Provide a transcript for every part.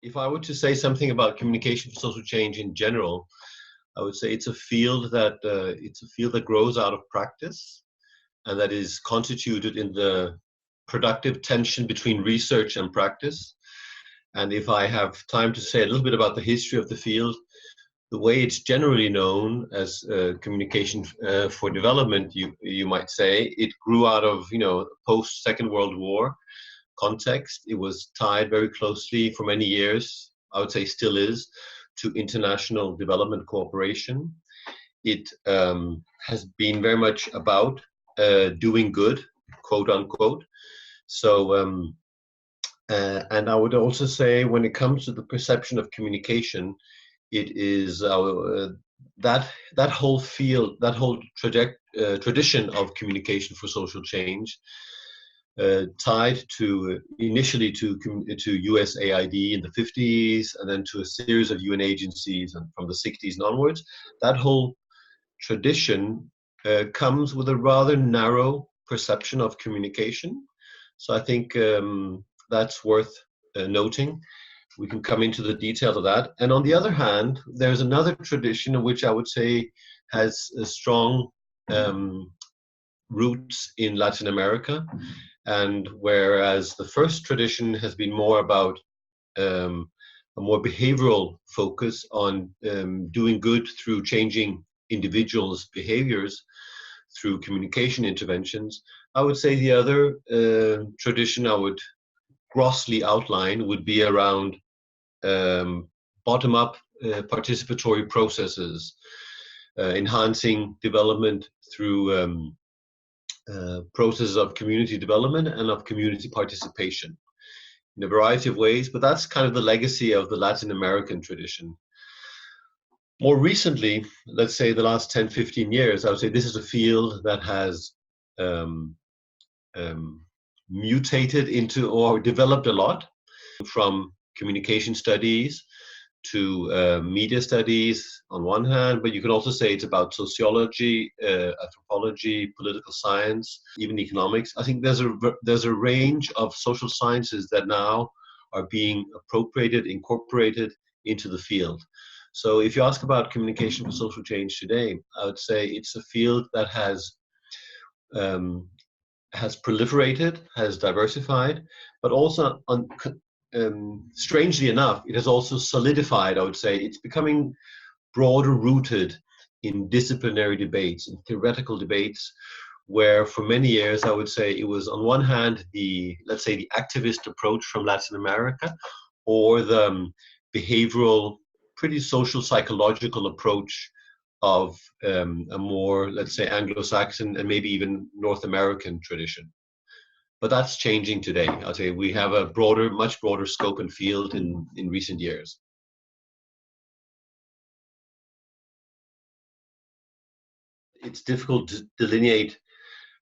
If I were to say something about communication for social change in general, I would say it's a field that grows out of practice and that is constituted in the productive tension between research and practice. And if I have time to say a little bit about the history of the field, the way it's generally known as communication for development, you might say, it grew out of post Second World War context. It was tied very closely for many years, I would say still is, to international development cooperation. It has been very much about doing good, quote unquote. So, and I would also say when it comes to the perception of communication, it is that whole field, that whole tradition of communication for social change, tied to initially to USAID in the 50s, and then to a series of UN agencies and from the 60s and onwards. That whole tradition comes with a rather narrow perception of communication. So I think that's worth noting. We can come into the detail of that. And on the other hand, there's another tradition which I would say has a strong roots in Latin America. And whereas the first tradition has been more about a more behavioral focus on doing good through changing individuals' behaviors through communication interventions, I would say the other tradition I would grossly outline would be around bottom-up participatory processes, enhancing development through processes of community development and of community participation in a variety of ways, but that's kind of the legacy of the Latin American tradition. More recently, let's say the last 10, 15 years, I would say this is a field that has mutated into or developed a lot, from communication studies to media studies on one hand, but you can also say it's about sociology, anthropology, political science, even economics. I think there's a range of social sciences that now are being appropriated, incorporated into the field. So if you ask about communication for social change today, I would say it's a field that has proliferated, has diversified, but also strangely enough, it has also solidified. I would say it's becoming broader rooted in disciplinary debates, in theoretical debates, where for many years I would say it was on one hand let's say the activist approach from Latin America, or the behavioral, pretty social psychological approach of a more, let's say, Anglo-Saxon and maybe even North American tradition. But that's changing today. I'll say we have a much broader scope and field in recent years. It's difficult to delineate,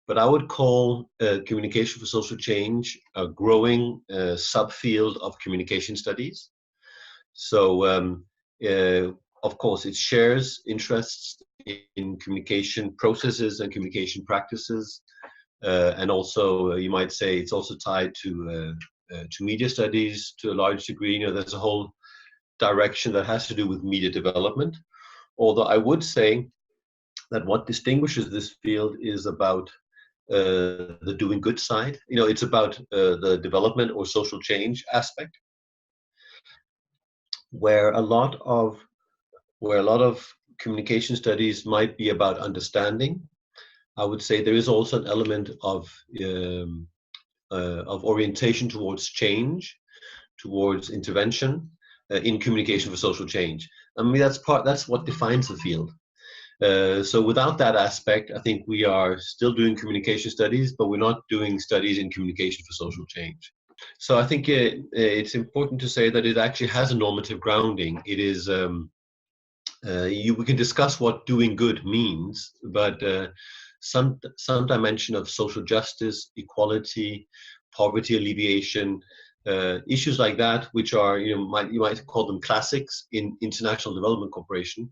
but I would call communication for social change a growing subfield of communication studies. So, of course, it shares interests in communication processes and communication practices. And also, you might say it's also tied to media studies to a large degree. There's a whole direction that has to do with media development. Although I would say that what distinguishes this field is about the doing good side. It's about the development or social change aspect, where a lot of communication studies might be about understanding. I would say there is also an element of orientation towards change, towards intervention in communication for social change. I mean, that's what defines the field. So without that aspect, I think we are still doing communication studies, but we're not doing studies in communication for social change. So I think it's important to say that it actually has a normative grounding. It is we can discuss what doing good means, but some dimension of social justice, equality, poverty alleviation, issues like that, which are you might call them classics in international development cooperation,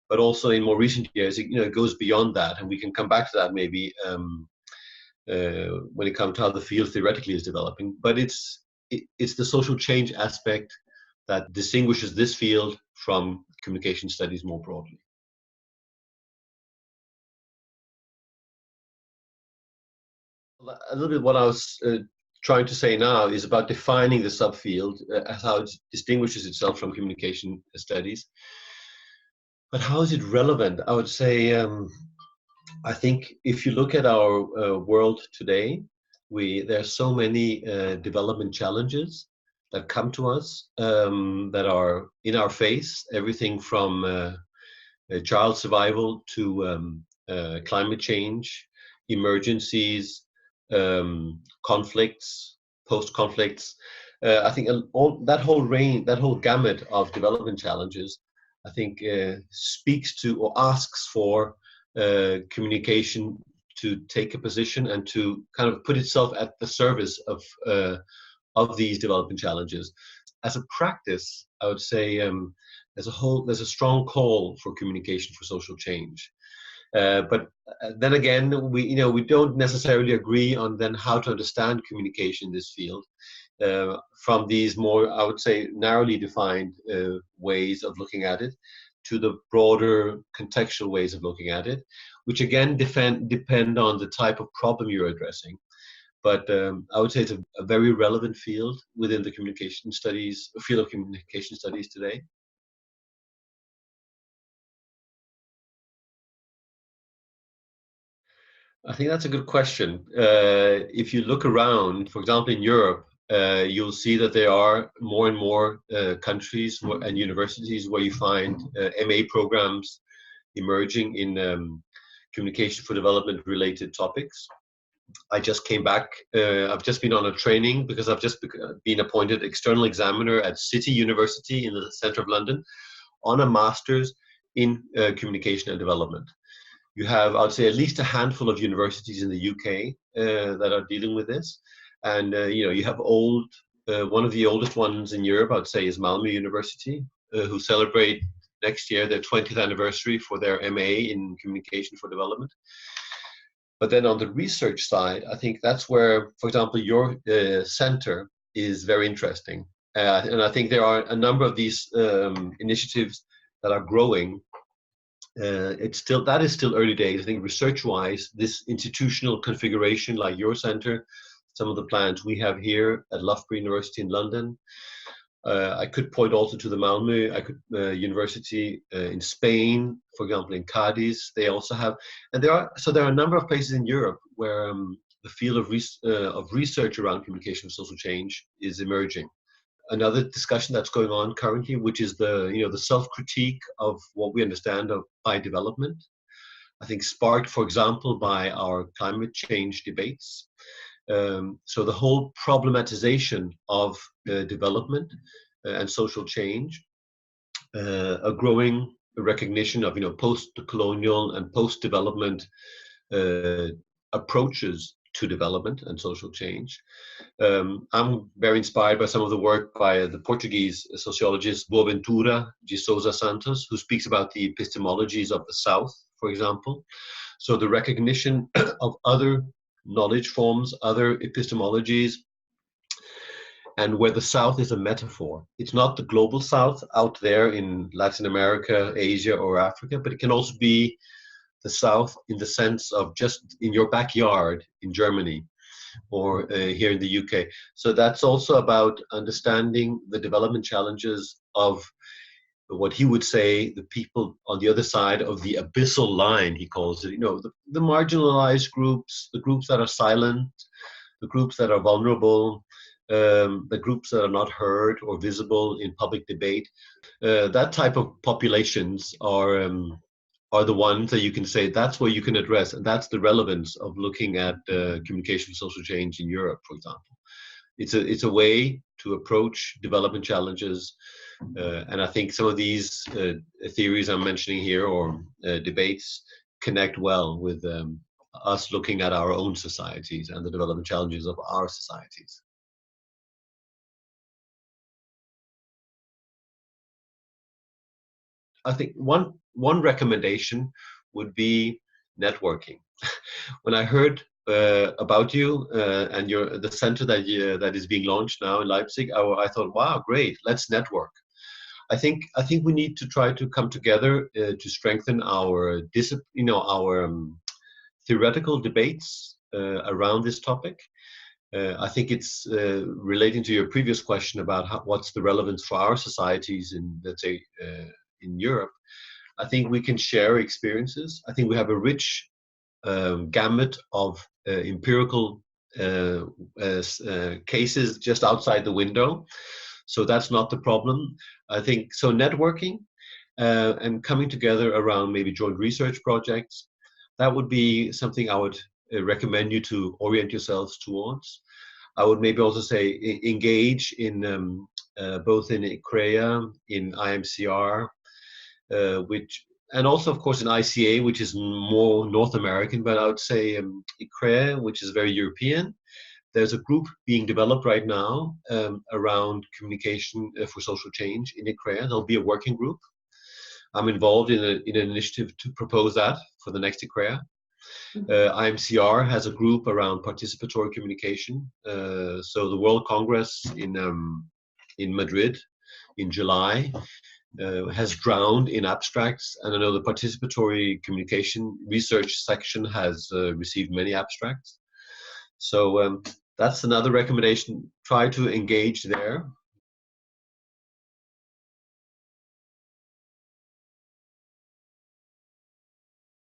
but also in more recent years, it goes beyond that, and we can come back to that maybe when it comes to how the field theoretically is developing. But it's the social change aspect that distinguishes this field from communication studies more broadly. A little bit what I was trying to say now is about defining the subfield, how it distinguishes itself from communication studies. But how is it relevant? I would say, I think if you look at our world today, there are so many development challenges that come to us that are in our face. Everything from child survival to climate change, emergencies, conflicts, post-conflicts. I think that whole range, that whole gamut of development challenges, I think speaks to or asks for communication to take a position and to kind of put itself at the service of these development challenges. As a practice, I would say as a whole, there's a strong call for communication for social change. But then again, we don't necessarily agree on then how to understand communication in this field from these more, I would say, narrowly defined ways of looking at it to the broader contextual ways of looking at it, which again depend on the type of problem you're addressing. But I would say it's a very relevant field within the communication studies, field of communication studies today. I think that's a good question. If you look around, for example, in Europe, you'll see that there are more and more countries and universities where you find MA programs emerging in communication for development related topics. I just came back. I've just been on a training because I've just been appointed external examiner at City University in the center of London on a master's in communication and development. You have, I would say, at least a handful of universities in the UK that are dealing with this. And, you have one of the oldest ones in Europe, I would say, is Malmö University, who celebrate next year their 20th anniversary for their MA in communication for development. But then on the research side, I think that's where, for example, your center is very interesting. And I think there are a number of these initiatives that are growing. That is still early days. I think research-wise, this institutional configuration, like your center, some of the plans we have here at Loughborough University in London. I could point also to the Malmö University in Spain, for example, in Cadiz. They also have, and there are a number of places in Europe where the field of research around communication of social change is emerging. Another discussion that's going on currently, which is the self-critique of what we understand by development. I think sparked, for example, by our climate change debates. So the whole problematization of development and social change, a growing recognition of post-colonial and post-development approaches to development and social change. I'm very inspired by some of the work by the Portuguese sociologist Boaventura de Sousa Santos, who speaks about the epistemologies of the South, for example. So the recognition of other knowledge forms, other epistemologies, and where the South is a metaphor. It's not the global South out there in Latin America, Asia, or Africa, but it can also be the South in the sense of just in your backyard in Germany or here in the UK. So that's also about understanding the development challenges of what he would say the people on the other side of the abyssal line, he calls it, the marginalized groups, the groups that are silent, the groups that are vulnerable, the groups that are not heard or visible in public debate. That type of populations are the ones that you can say that's where you can address, and that's the relevance of looking at communication social change in Europe, for example. It's a way to approach development challenges, and I think some of these theories I'm mentioning here or debates connect well with us looking at our own societies and the development challenges of our societies. I think one recommendation would be networking. When I heard about you and the center that is being launched now in Leipzig, I thought, wow, great, let's network. I think we need to try to come together to strengthen our theoretical debates around this topic. I think it's relating to your previous question about what's the relevance for our societies in, let's say, in Europe. I think we can share experiences. I think we have a rich gamut of empirical cases just outside the window. So that's not the problem. I think so. Networking and coming together around maybe joint research projects, that would be something I would recommend you to orient yourselves towards. I would maybe also say engage in both in ICREA, in IMCR, which, and also of course in ICA, which is more North American, but I would say ICREA, which is very European. There's a group being developed right now around communication for social change in ICREA. There'll be a working group. I'm involved in an initiative to propose that for the next ICREA. IMCR has a group around participatory communication. So the World Congress in Madrid in July has drowned in abstracts, and I know the participatory communication research section has received many abstracts. So that's another recommendation. Try to engage there.